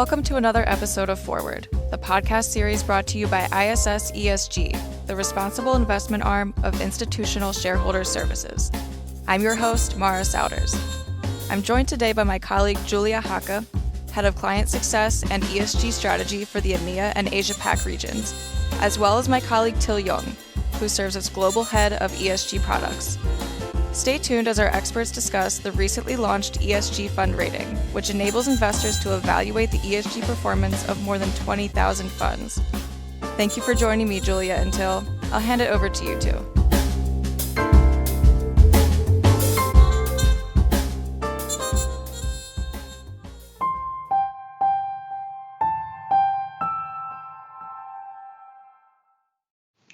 Welcome to another episode of Foreword, the podcast series brought to you by ISS ESG, the responsible investment arm of Institutional Shareholder Services. I'm your host, Mara Souders. I'm joined today by my colleague Julia Haake, Head of Client Success and ESG Strategy for the EMEA and Asia-Pac regions, as well as my colleague Jung, who serves as Global Head of ESG Products. Stay tuned as our experts discuss the recently launched ESG Fund Rating, which enables investors to evaluate the ESG performance of more than 20,000 funds. Thank you for joining me, Julia and Till. I'll hand it over to you two.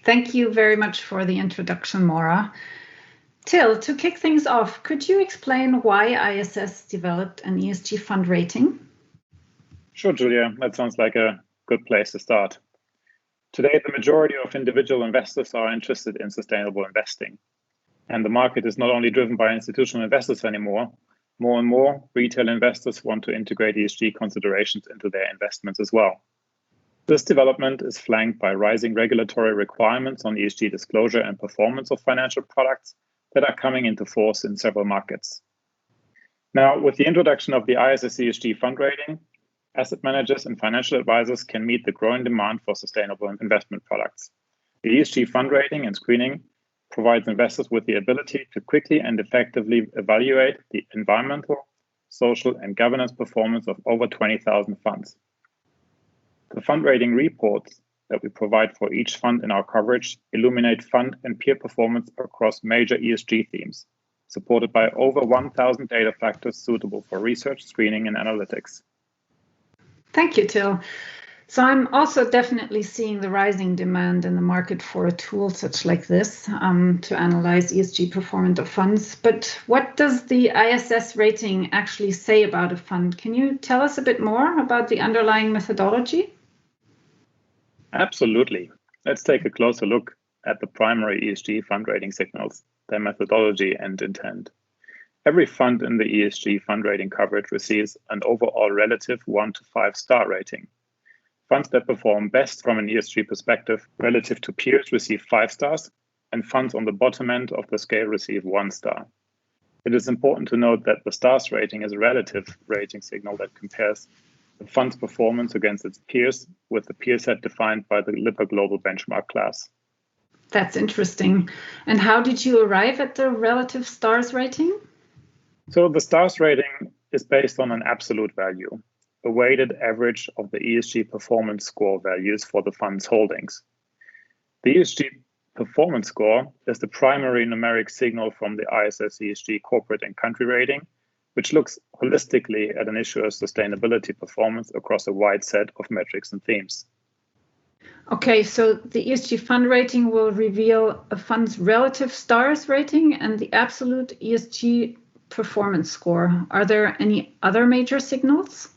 Thank you very much for the introduction, Maura. Till, to kick things off, could you explain why ISS developed an ESG fund rating? Sure, Julia. That sounds like a good place to start. Today, the majority of individual investors are interested in sustainable investing. And the market is not only driven by institutional investors anymore. More and more retail investors want to integrate ESG considerations into their investments as well. This development is flanked by rising regulatory requirements on ESG disclosure and performance of financial products that are coming into force in several markets. Now, with the introduction of the ISS ESG Fund Rating, asset managers and financial advisors can meet the growing demand for sustainable investment products. The ESG Fund Rating and screening provides investors with the ability to quickly and effectively evaluate the environmental, social, and governance performance of over 20,000 funds. The fund rating reports that we provide for each fund in our coverage illuminate fund and peer performance across major ESG themes, supported by over 1,000 data factors suitable for research, screening, and analytics. Thank you, Till. So I'm also definitely seeing the rising demand in the market for a tool such like this to analyze ESG performance of funds. But what does the ISS rating actually say about a fund? Can you tell us a bit more about the underlying methodology? Absolutely. Let's take a closer look at the primary ESG fund rating signals, their methodology and intent. Every fund in the ESG fund rating coverage receives an overall relative 1 to 5 star rating. Funds that perform best from an ESG perspective relative to peers receive 5 stars, and funds on the bottom end of the scale receive 1 star. It is important to note that the stars rating is a relative rating signal that compares the fund's performance against its peers with the peer set defined by the Lipper Global Benchmark class. That's interesting. And how did you arrive at the relative stars rating? So the stars rating is based on an absolute value, a weighted average of the ESG performance score values for the fund's holdings. The ESG performance score is the primary numeric signal from the ISS ESG corporate and country rating, which looks holistically at an issuer's sustainability performance across a wide set of metrics and themes. Okay, so the ESG fund rating will reveal a fund's relative stars rating and the absolute ESG performance score. Are there any other major signals?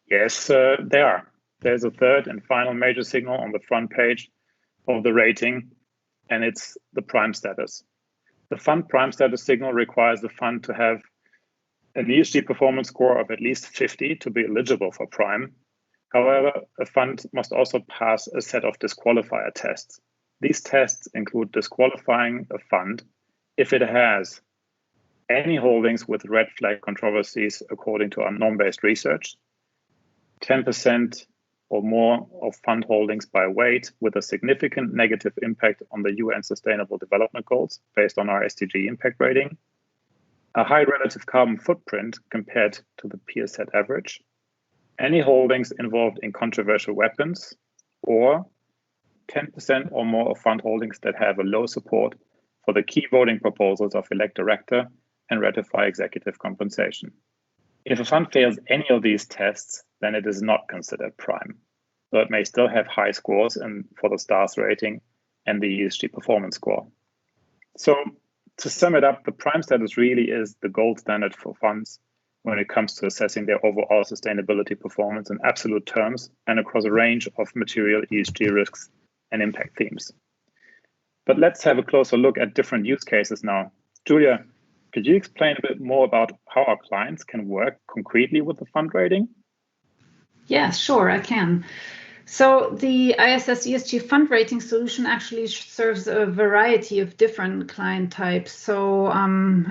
Yes, there are. There's a third and final major signal on the front page of the rating, and it's the prime status. The fund prime status signal requires the fund to have an ESG performance score of at least 50 to be eligible for prime. However, a fund must also pass a set of disqualifier tests. These tests include disqualifying a fund if it has any holdings with red flag controversies according to our norm-based research, 10% or more of fund holdings by weight with a significant negative impact on the UN Sustainable Development Goals based on our SDG impact rating, a high relative carbon footprint compared to the peer set average, any holdings involved in controversial weapons, or 10% or more of fund holdings that have a low support for the key voting proposals of elect director and ratify executive compensation. If a fund fails any of these tests, then it is not considered prime, though it may still have high scores for the stars rating and the ESG performance score. So to sum it up, the prime status really is the gold standard for funds when it comes to assessing their overall sustainability performance in absolute terms and across a range of material ESG risks and impact themes. But let's have a closer look at different use cases now. Julia, could you explain a bit more about how our clients can work concretely with the fund rating? Yeah, sure, I can. So the ISS ESG Fund Rating solution actually serves a variety of different client types. So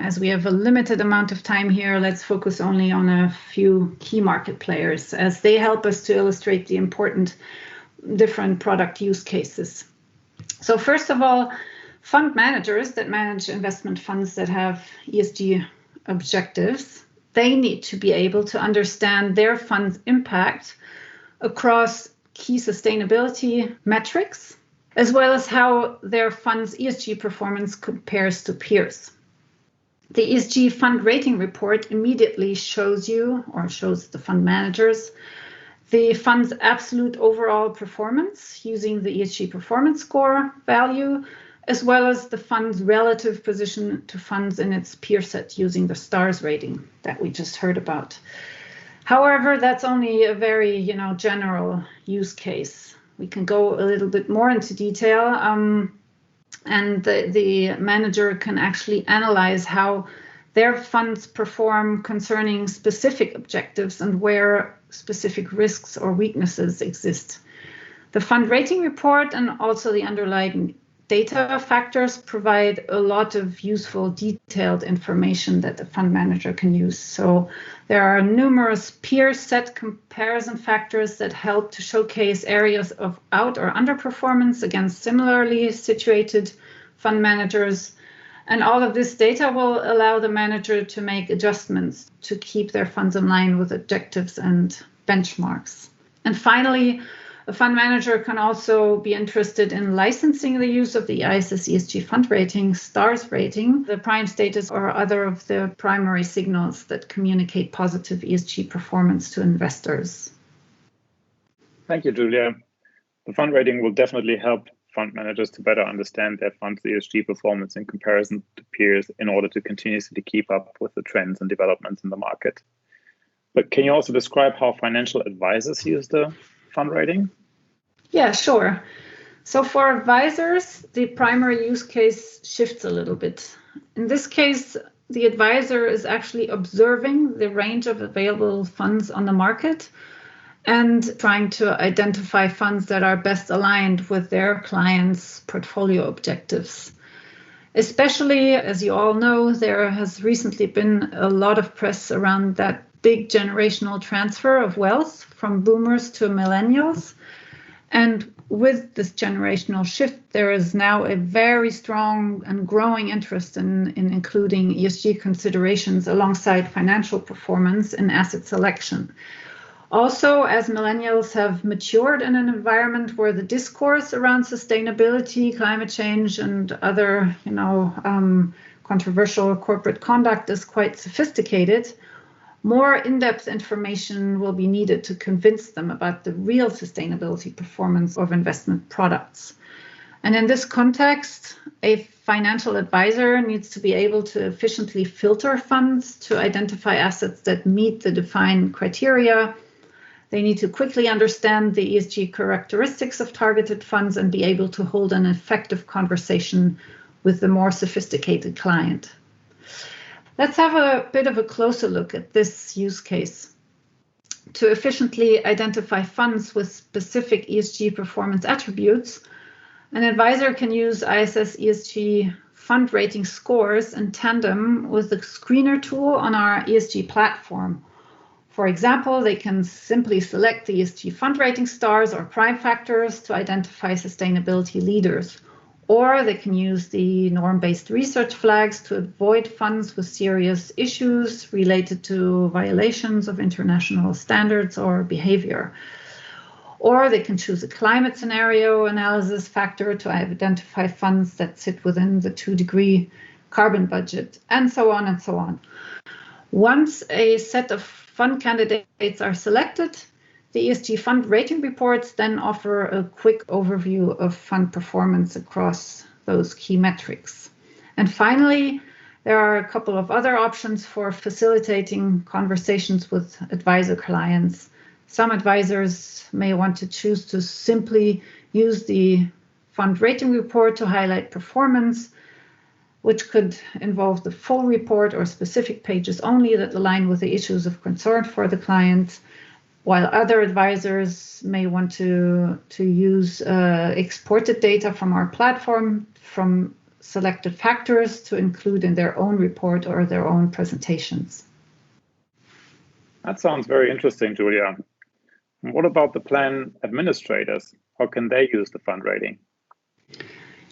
as we have a limited amount of time here, let's focus only on a few key market players as they help us to illustrate the important different product use cases. So first of all, fund managers that manage investment funds that have ESG objectives, they need to be able to understand their fund's impact across key sustainability metrics, as well as how their fund's ESG performance compares to peers. The ESG Fund Rating report immediately shows you, or shows the fund managers, the fund's absolute overall performance using the ESG performance score value, as well as the fund's relative position to funds in its peer set using the STARS rating that we just heard about. However, that's only a very, general use case. We can go a little bit more into detail, and the manager can actually analyze how their funds perform concerning specific objectives and where specific risks or weaknesses exist. The fund rating report and also the underlying data factors provide a lot of useful detailed information that the fund manager can use. So there are numerous peer set comparison factors that help to showcase areas of out or underperformance against similarly situated fund managers. And all of this data will allow the manager to make adjustments to keep their funds in line with objectives and benchmarks. And finally, a fund manager can also be interested in licensing the use of the ISS ESG Fund Rating, STARS rating, the Prime Status, or other of the primary signals that communicate positive ESG performance to investors. Thank you, Julia. The fund rating will definitely help fund managers to better understand their fund's ESG performance in comparison to peers in order to continuously keep up with the trends and developments in the market. But can you also describe how financial advisors use the fund rating? Yeah, sure. So for advisors, the primary use case shifts a little bit. In this case, the advisor is actually observing the range of available funds on the market and trying to identify funds that are best aligned with their clients' portfolio objectives. Especially, as you all know, there has recently been a lot of press around that big generational transfer of wealth from boomers to millennials. And with this generational shift, there is now a very strong and growing interest in including ESG considerations alongside financial performance in asset selection. Also, as millennials have matured in an environment where the discourse around sustainability, climate change, and other, controversial corporate conduct is quite sophisticated, more in-depth information will be needed to convince them about the real sustainability performance of investment products. And in this context, a financial advisor needs to be able to efficiently filter funds to identify assets that meet the defined criteria. They need to quickly understand the ESG characteristics of targeted funds and be able to hold an effective conversation with the more sophisticated client. Let's have a bit of a closer look at this use case. To efficiently identify funds with specific ESG performance attributes, an advisor can use ISS ESG Fund Rating scores in tandem with the screener tool on our ESG platform. For example, they can simply select the ESG Fund Rating stars or prime factors to identify sustainability leaders. Or they can use the norm-based research flags to avoid funds with serious issues related to violations of international standards or behavior. Or they can choose a climate scenario analysis factor to identify funds that sit within the 2-degree carbon budget, and so on and so on. Once a set of fund candidates are selected, the ESG Fund Rating reports then offer a quick overview of fund performance across those key metrics. And finally, there are a couple of other options for facilitating conversations with advisor clients. Some advisors may want to choose to simply use the fund rating report to highlight performance, which could involve the full report or specific pages only that align with the issues of concern for the client. while other advisors may want to use exported data from our platform from selected factors to include in their own report or their own presentations. That sounds very interesting, Julia. What about the plan administrators? How can they use the fund rating?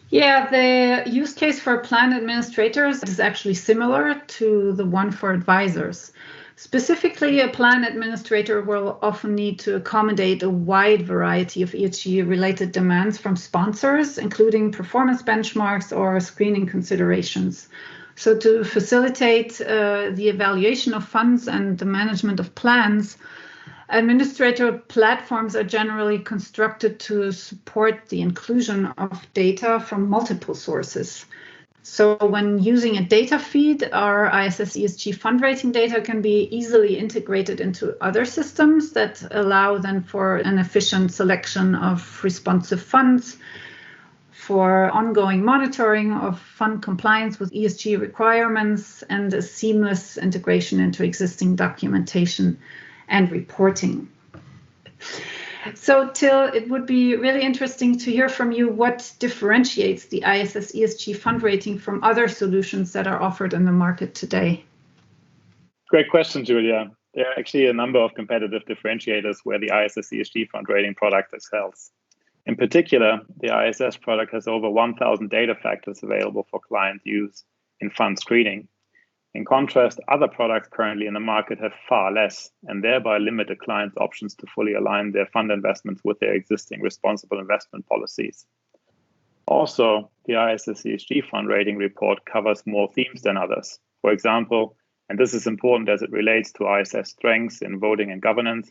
Yeah, the use case for plan administrators is actually similar to the one for advisors. Specifically, a plan administrator will often need to accommodate a wide variety of ESG-related demands from sponsors, including performance benchmarks or screening considerations. So to facilitate the evaluation of funds and the management of plans, administrator platforms are generally constructed to support the inclusion of data from multiple sources. So when using a data feed, our ISS ESG Fund Rating data can be easily integrated into other systems that allow then for an efficient selection of responsive funds, for ongoing monitoring of fund compliance with ESG requirements, and a seamless integration into existing documentation and reporting. So, Till, it would be really interesting to hear from you what differentiates the ISS ESG Fund Rating from other solutions that are offered in the market today. Great question, Julia. There are actually a number of competitive differentiators where the ISS ESG Fund Rating product excels. In particular, the ISS product has over 1,000 data factors available for client use in fund screening. In contrast, other products currently in the market have far less and thereby limit a client's options to fully align their fund investments with their existing responsible investment policies. Also, the ISS ESG Fund Rating report covers more themes than others. For example, and this is important as it relates to ISS strengths in voting and governance,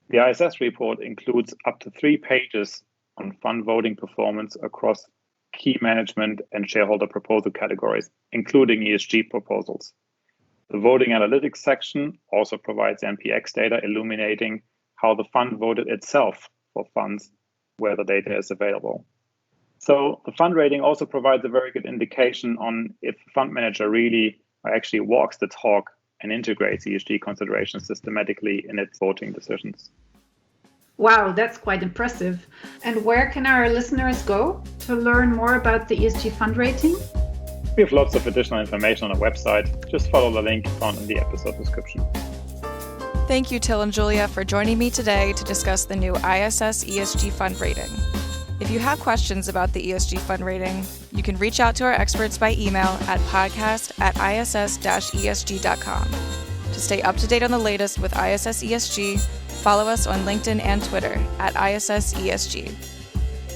the ISS report includes up to 3 pages on fund voting performance across key management and shareholder proposal categories, including ESG proposals. The voting analytics section also provides NPX data illuminating how the fund voted itself for funds where the data is available. So the fund rating also provides a very good indication on if the fund manager really actually walks the talk and integrates ESG considerations systematically in its voting decisions. Wow, that's quite impressive. And where can our listeners go to learn more about the ESG Fund Rating? We have lots of additional information on our website. Just follow the link found in the episode description. Thank you, Till and Julia, for joining me today to discuss the new ISS ESG Fund Rating. If you have questions about the ESG Fund Rating, you can reach out to our experts by email at podcast@iss-esg.com. To stay up to date on the latest with ISS ESG, follow us on LinkedIn and Twitter at ISS ESG.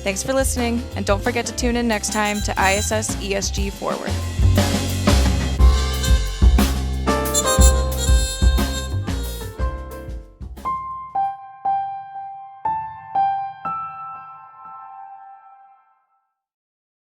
Thanks for listening, and don't forget to tune in next time to ISS ESG Foreword.